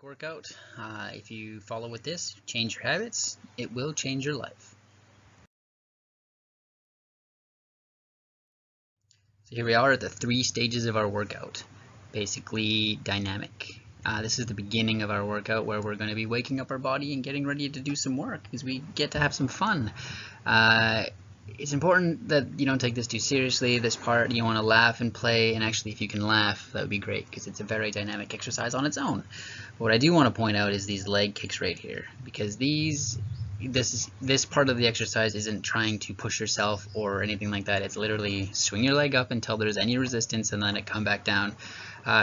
workout. If you follow with this, change your habits, it will change your life. So here we are at the 3 stages of our workout, basically dynamic. This is the beginning of our workout where we're going to be waking up our body and getting ready to do some work because we get to have some fun. It's important that you don't take this too seriously. This part you want to laugh and play, and actually if you can laugh that would be great because it's a very dynamic exercise on its own. What I do want to point out is these leg kicks right here, because this part of the exercise isn't trying to push yourself or anything like that. It's literally swing your leg up until there's any resistance and then it come back down,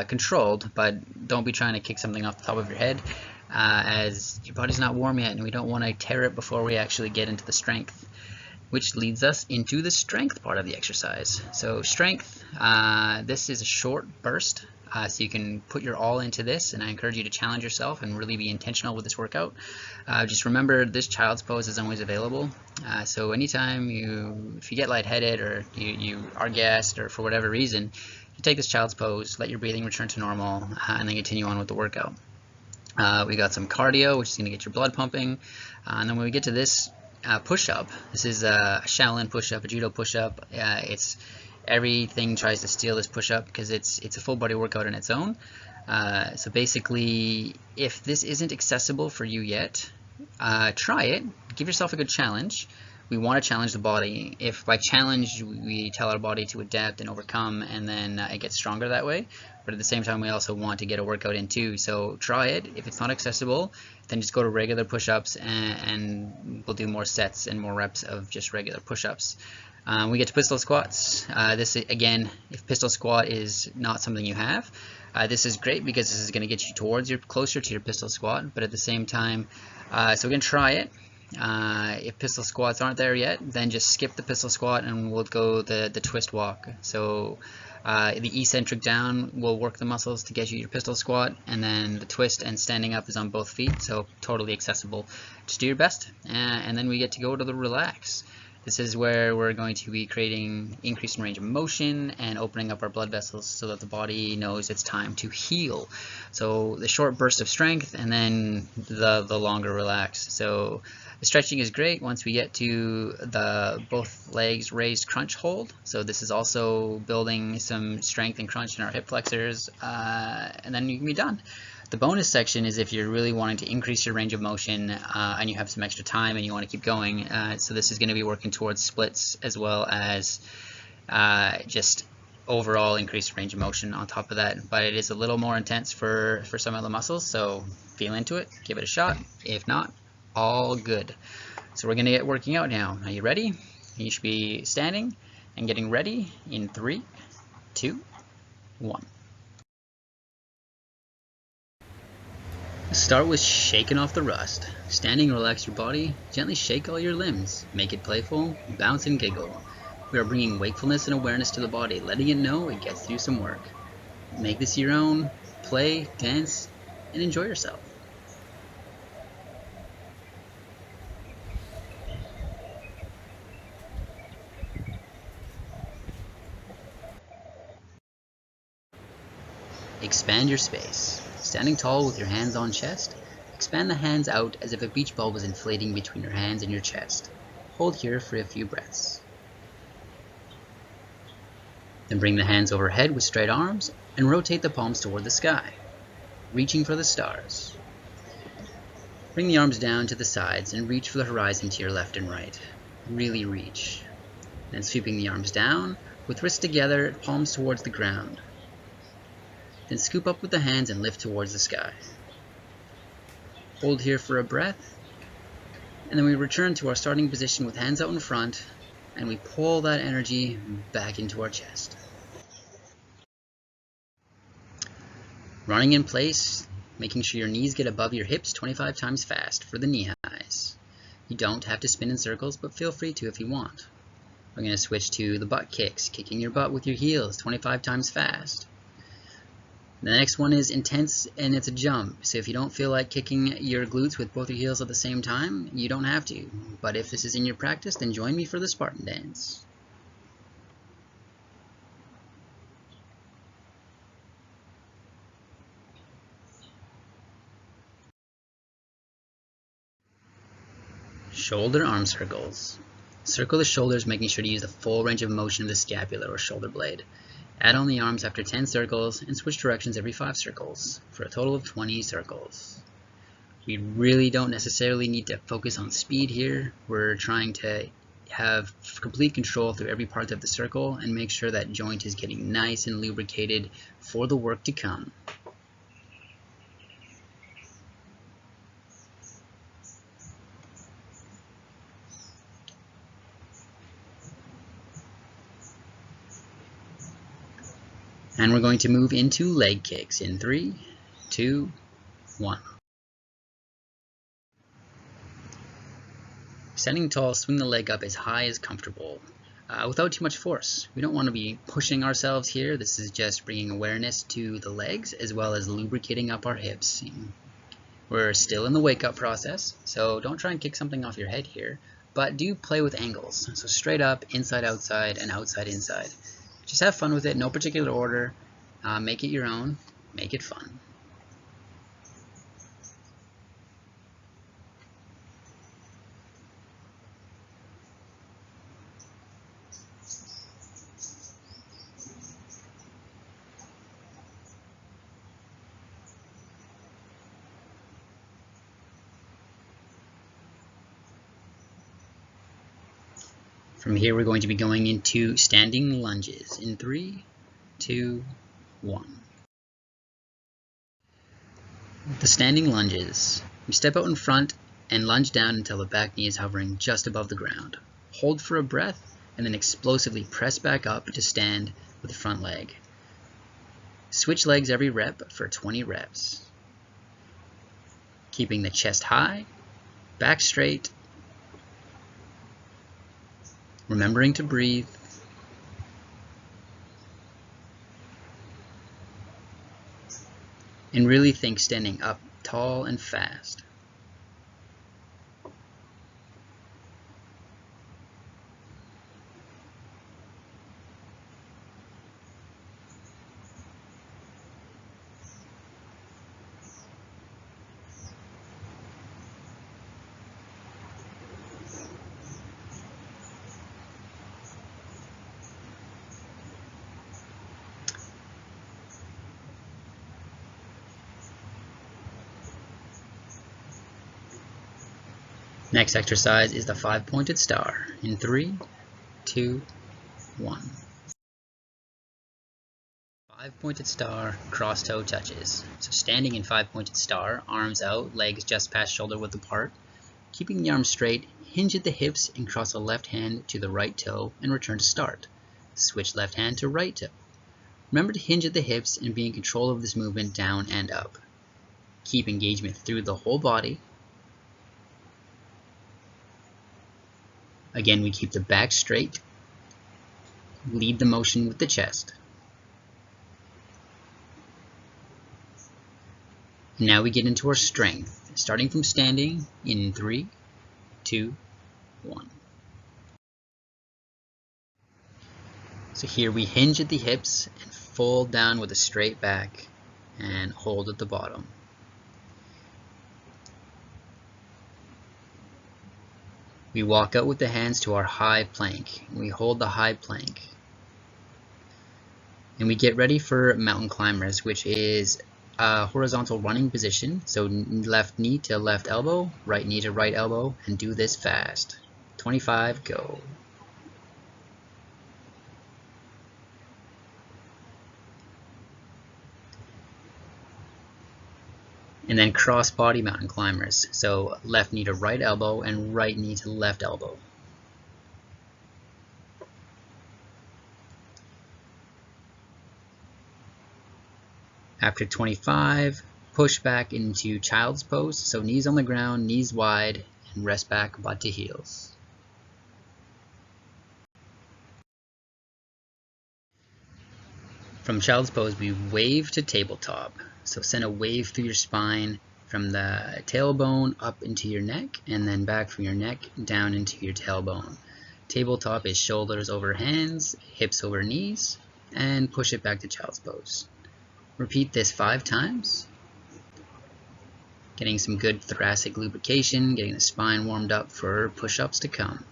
controlled, but don't be trying to kick something off the top of your head as your body's not warm yet and we don't want to tear it before we actually get into the strength, which leads us into the strength part of the exercise. So strength, this is a short burst, so you can put your all into this, and I encourage you to challenge yourself and really be intentional with this workout. Just remember this child's pose is always available, so anytime if you get lightheaded or you are gassed or for whatever reason, you take this child's pose, let your breathing return to normal, and then continue on with the workout. We got some cardio, which is going to get your blood pumping, and then when we get to this push-up, this is a Shaolin push-up, a judo push-up. Everything tries to steal this push-up because it's a full body workout on its own. So basically, if this isn't accessible for you yet, try it. Give yourself a good challenge. We want to challenge the body. If by challenge we tell our body to adapt and overcome, and then it gets stronger that way. But at the same time, we also want to get a workout in too. So try it. If it's not accessible, then just go to regular push-ups, and we'll do more sets and more reps of just regular push-ups. We get to pistol squats. This again, if pistol squat is not something you have, this is great because this is going to get you closer to your pistol squat. But at the same time, so we're going to try it. If pistol squats aren't there yet, then just skip the pistol squat and we'll go the twist walk. So the eccentric down will work the muscles to get you your pistol squat, and then the twist and standing up is on both feet, so totally accessible. Just do your best, and then we get to go to the relax. This is where we're going to be creating increased range of motion and opening up our blood vessels so that the body knows it's time to heal. So the short burst of strength and then the longer relax. So the stretching is great once we get to the both legs raised crunch hold. So this is also building some strength and crunch in our hip flexors, and then you can be done. The bonus section is if you're really wanting to increase your range of motion and you have some extra time and you want to keep going. So this is going to be working towards splits as well as just overall increased range of motion on top of that. But it is a little more intense for some of the muscles, so feel into it, give it a shot. If not, all good. So we're going to get working out now. Are you ready? You should be standing and getting ready in 3, 2, 1. Start with shaking off the rust. Standing, relax your body. Gently shake all your limbs. Make it playful. Bounce and giggle. We are bringing wakefulness and awareness to the body, letting it know it gets through some work. Make this your own. Play, dance, and enjoy yourself. Expand your space. Standing tall with your hands on chest, expand the hands out as if a beach ball was inflating between your hands and your chest. Hold here for a few breaths. Then bring the hands overhead with straight arms and rotate the palms toward the sky, reaching for the stars. Bring the arms down to the sides and reach for the horizon to your left and right. Really reach. Then sweeping the arms down with wrists together, palms towards the ground. Then scoop up with the hands and lift towards the sky. Hold here for a breath, and then we return to our starting position with hands out in front, and we pull that energy back into our chest. Running in place, making sure your knees get above your hips 25 times fast for the knee highs. You don't have to spin in circles, but feel free to if you want. We're going to switch to the butt kicks, kicking your butt with your heels 25 times fast. The next one is intense, and it's a jump. So if you don't feel like kicking your glutes with both your heels at the same time, you don't have to. But if this is in your practice, then join me for the Spartan dance. Shoulder arm circles. Circle the shoulders, making sure to use the full range of motion of the scapula or shoulder blade. Add on the arms after 10 circles and switch directions every 5 circles for a total of 20 circles. We really don't necessarily need to focus on speed here. We're trying to have complete control through every part of the circle and make sure that joint is getting nice and lubricated for the work to come. And we're going to move into leg kicks in 3, 2, 1. Standing tall, swing the leg up as high as comfortable, without too much force. We don't want to be pushing ourselves here. This is just bringing awareness to the legs as well as lubricating up our hips. We're still in the wake up process, so don't try and kick something off your head here, but do play with angles. So straight up, inside outside, and outside inside. Just have fun with it, no particular order. Make it your own, make it fun. From here, we're going to be going into standing lunges in 3, 2, 1. The standing lunges. We step out in front and lunge down until the back knee is hovering just above the ground. Hold for a breath and then explosively press back up to stand with the front leg. Switch legs every rep for 20 reps. Keeping the chest high, back straight, remembering to breathe. And really think standing up tall and fast. Next exercise is the 5-pointed star in 3, 2, 1. 5-pointed star, cross toe touches. So standing in 5-pointed star, arms out, legs just past shoulder width apart. Keeping the arms straight, hinge at the hips and cross a left hand to the right toe and return to start. Switch left hand to right toe. Remember to hinge at the hips and be in control of this movement down and up. Keep engagement through the whole body. Again, we keep the back straight, lead the motion with the chest. And now we get into our strength, starting from standing in 3, 2, 1. So here we hinge at the hips and fold down with a straight back and hold at the bottom. We walk out with the hands to our high plank. We hold the high plank. And we get ready for mountain climbers, which is a horizontal running position. So left knee to left elbow, right knee to right elbow, and do this fast. 25, go. And then cross body mountain climbers. So left knee to right elbow and right knee to left elbow. After 25, push back into child's pose. So knees on the ground, knees wide, and rest back butt to heels. From child's pose, we wave to tabletop. So send a wave through your spine from the tailbone up into your neck and then back from your neck down into your tailbone. Tabletop is shoulders over hands, hips over knees, and push it back to child's pose. Repeat this 5 times. getting some good thoracic lubrication, getting the spine warmed up for push-ups to come.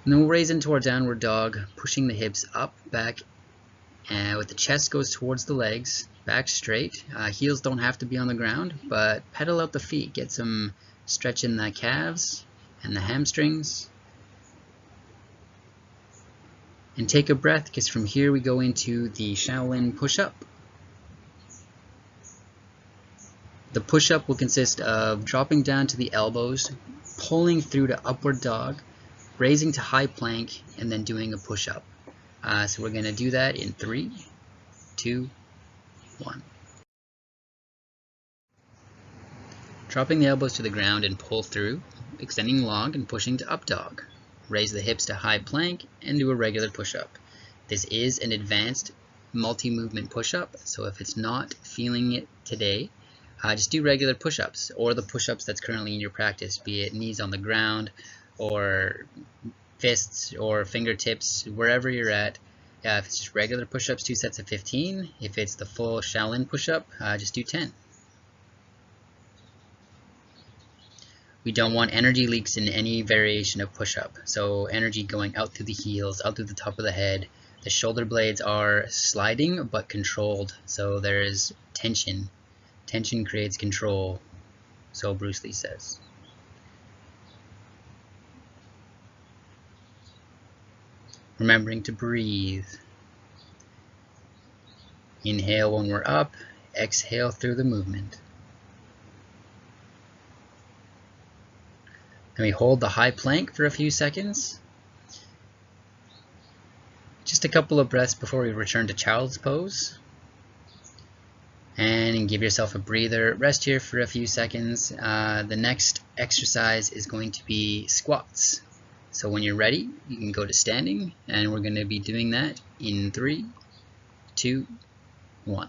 And then we'll raise into our downward dog, pushing the hips up, back, and with the chest goes towards the legs, back straight. Heels don't have to be on the ground, but pedal out the feet. Get some stretch in the calves and the hamstrings. And take a breath, because from here we go into the Shaolin push-up. The push-up will consist of dropping down to the elbows, pulling through to upward dog, raising to high plank, and then doing a push-up. So we're going to do that in 3, 2, 1. Dropping the elbows to the ground and pull through, extending long and pushing to up dog. Raise the hips to high plank and do a regular push-up. This is an advanced multi-movement push-up, so if it's not feeling it today, just do regular push-ups or the push-ups that's currently in your practice, be it knees on the ground or fists or fingertips, wherever you're at. If it's just regular push-ups, 2 sets of 15. If it's the full Shaolin push-up, just do 10. We don't want energy leaks in any variation of push-up. So energy going out through the heels, out through the top of the head. The shoulder blades are sliding but controlled, so there is tension. Tension creates control, so Bruce Lee says. Remembering to breathe. Inhale when we're up, exhale through the movement. And we hold the high plank for a few seconds. Just a couple of breaths before we return to child's pose. And give yourself a breather. Rest here for a few seconds. The next exercise is going to be squats. So when you're ready, you can go to standing, and we're going to be doing that in 3, 2, 1.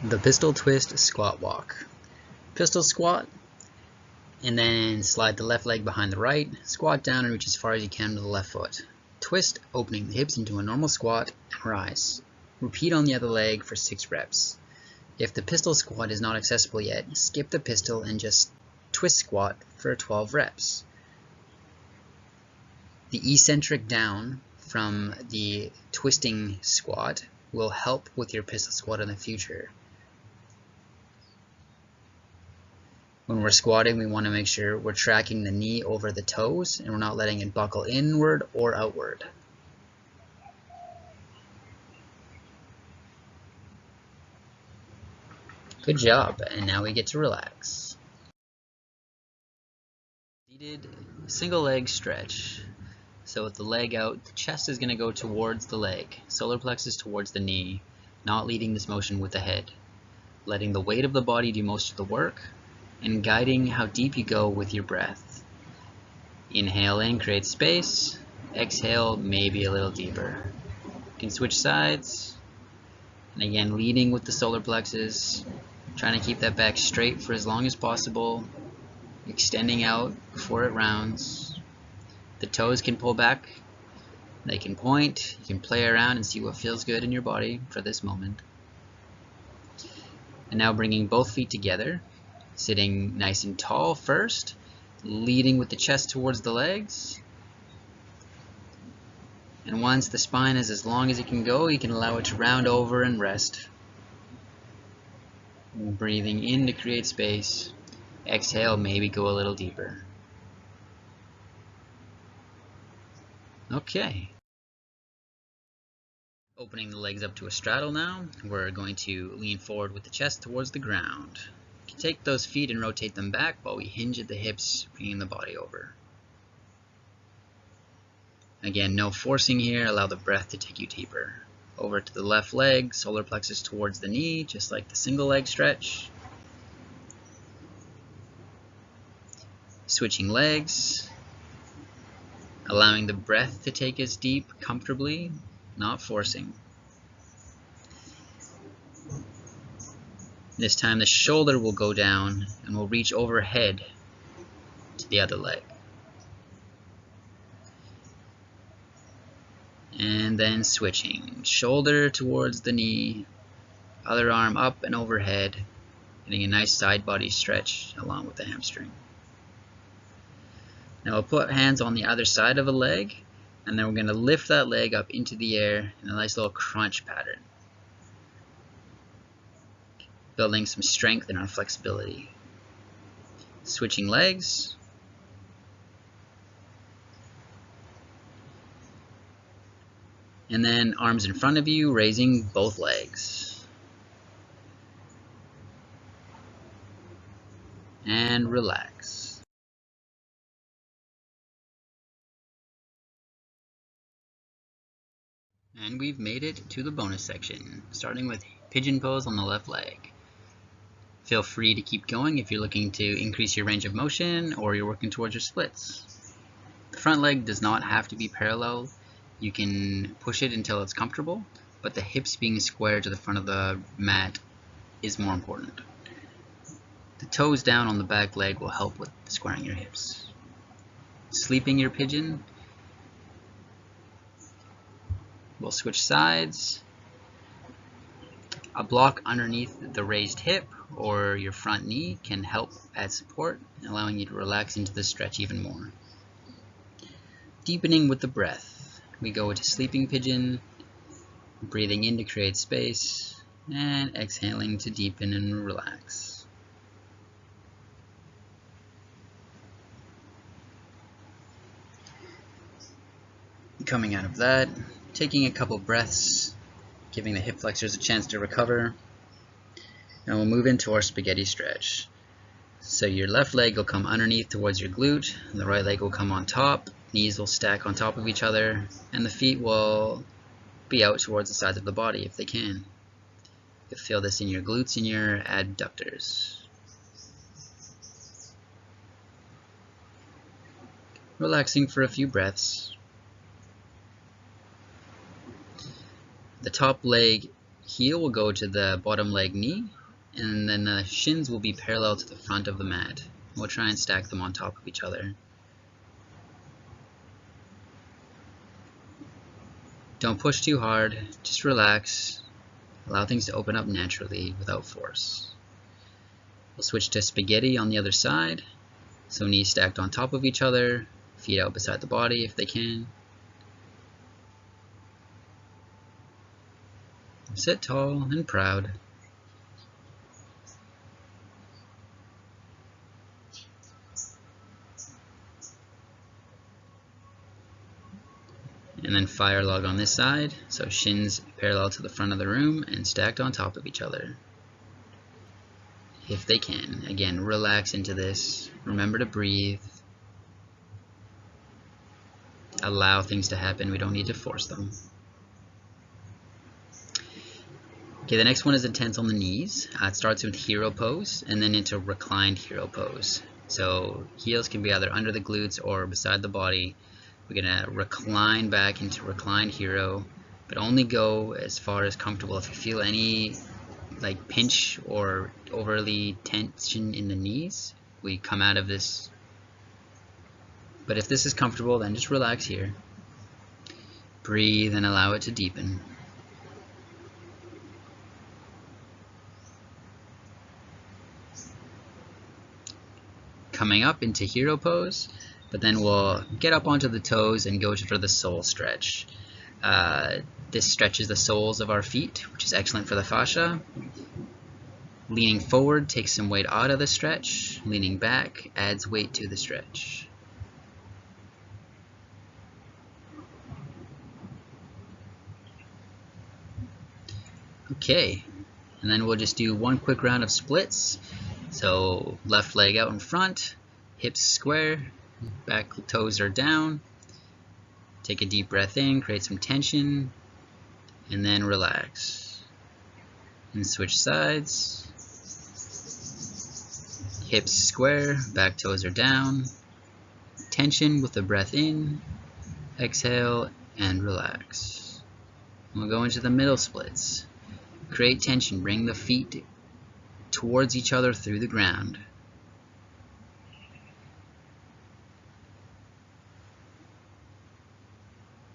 The pistol twist squat walk. Pistol squat, and then slide the left leg behind the right, squat down and reach as far as you can with the left foot. Twist, opening the hips into a normal squat, and rise. Repeat on the other leg for 6 reps. If the pistol squat is not accessible yet, skip the pistol and just twist squat for 12 reps. The eccentric down from the twisting squat will help with your pistol squat in the future. When we're squatting, we want to make sure we're tracking the knee over the toes and we're not letting it buckle inward or outward. Good job, and now we get to relax. Seated single leg stretch. So with the leg out, the chest is going to go towards the leg, solar plexus towards the knee, not leading this motion with the head. Letting the weight of the body do most of the work, and guiding how deep you go with your breath. Inhale in, create space. Exhale, maybe a little deeper. You can switch sides. And again, leading with the solar plexus, trying to keep that back straight for as long as possible, extending out before it rounds. The toes can pull back, they can point, you can play around and see what feels good in your body for this moment. And now bringing both feet together, sitting nice and tall first, leading with the chest towards the legs. And once the spine is as long as it can go, you can allow it to round over and rest. Breathing in to create space. Exhale, maybe go a little deeper. Okay. Opening the legs up to a straddle now. We're going to lean forward with the chest towards the ground. You can take those feet and rotate them back while we hinge at the hips, bringing the body over. Again, no forcing here. Allow the breath to take you deeper. Over to the left leg, solar plexus towards the knee, just like the single leg stretch. Switching legs. Allowing the breath to take us deep comfortably, not forcing. This time the shoulder will go down and we'll reach overhead to the other leg. And then switching. Shoulder towards the knee, Other arm up and overhead, getting a nice side body stretch along with the hamstring. Now we'll put hands on the other side of a leg, and then we're going to lift that leg up into the air in a nice little crunch pattern, building some strength in our flexibility. Switching legs. And then arms in front of you, raising both legs. And relax. And we've made it to the bonus section, starting with pigeon pose on the left leg. Feel free to keep going if you're looking to increase your range of motion or you're working towards your splits. The front leg does not have to be parallel. You can push it until it's comfortable, but the hips being square to the front of the mat is more important. The toes down on the back leg will help with squaring your hips. Sleeping your pigeon. We'll switch sides. A block underneath the raised hip or your front knee can help add support, allowing you to relax into the stretch even more. Deepening with the breath. We go into sleeping pigeon, breathing in to create space, and exhaling to deepen and relax. Coming out of that, taking a couple breaths, giving the hip flexors a chance to recover. Now we'll move into our spaghetti stretch. So your left leg will come underneath towards your glute, and the right leg will come on top, knees will stack on top of each other, and the feet will be out towards the sides of the body if they can. You'll feel this in your glutes and your adductors. Relaxing for a few breaths. The top leg heel will go to the bottom leg knee, and then the shins will be parallel to the front of the mat. We'll try and stack them on top of each other. Don't push too hard, just relax. Allow things to open up naturally without force. We'll switch to spaghetti on the other side. So knees stacked on top of each other, feet out beside the body if they can. Sit tall and proud. And then fire log on this side, so shins parallel to the front of the room and stacked on top of each other. If they can. Again, relax into this. Remember to breathe. Allow things to happen. We don't need to force them. Okay, the next one is intense on the knees. It starts with hero pose and then into reclined hero pose. So heels can be either under the glutes or beside the body. We're going to recline back into reclined hero, but only go as far as comfortable. If you feel any like pinch or overly tension in the knees, we come out of this. But if this is comfortable, then just relax here. Breathe and allow it to deepen. Coming up into hero pose, but then we'll get up onto the toes and go for the sole stretch. This stretches the soles of our feet, which is excellent for the fascia. Leaning forward takes some weight out of the stretch. Leaning back adds weight to the stretch. Okay, and then we'll just do one quick round of splits. So left leg out in front, hips square, back toes are down. Take a deep breath in, create some tension, and then relax. And switch sides. Hips square, back toes are down. Tension with the breath in, exhale, and relax. We'll go into the middle splits. Create tension, bring the feet towards each other through the ground.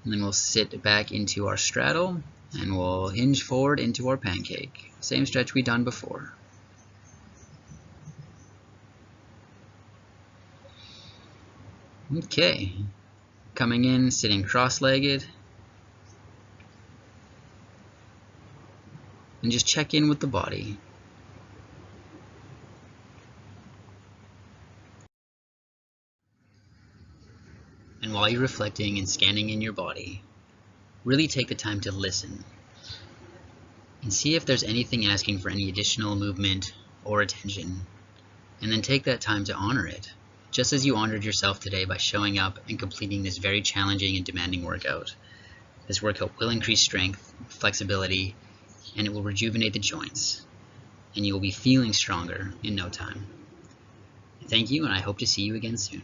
And then we'll sit back into our straddle And we'll hinge forward into our pancake. Same stretch we done before. Okay, coming in, sitting cross-legged. And just check in with the body. And while you're reflecting and scanning in your body, really take the time to listen and see if there's anything asking for any additional movement or attention. And then take that time to honor it, just as you honored yourself today by showing up and completing this very challenging and demanding workout. This workout will increase strength, flexibility, and it will rejuvenate the joints. And you will be feeling stronger in no time. Thank you, and I hope to see you again soon.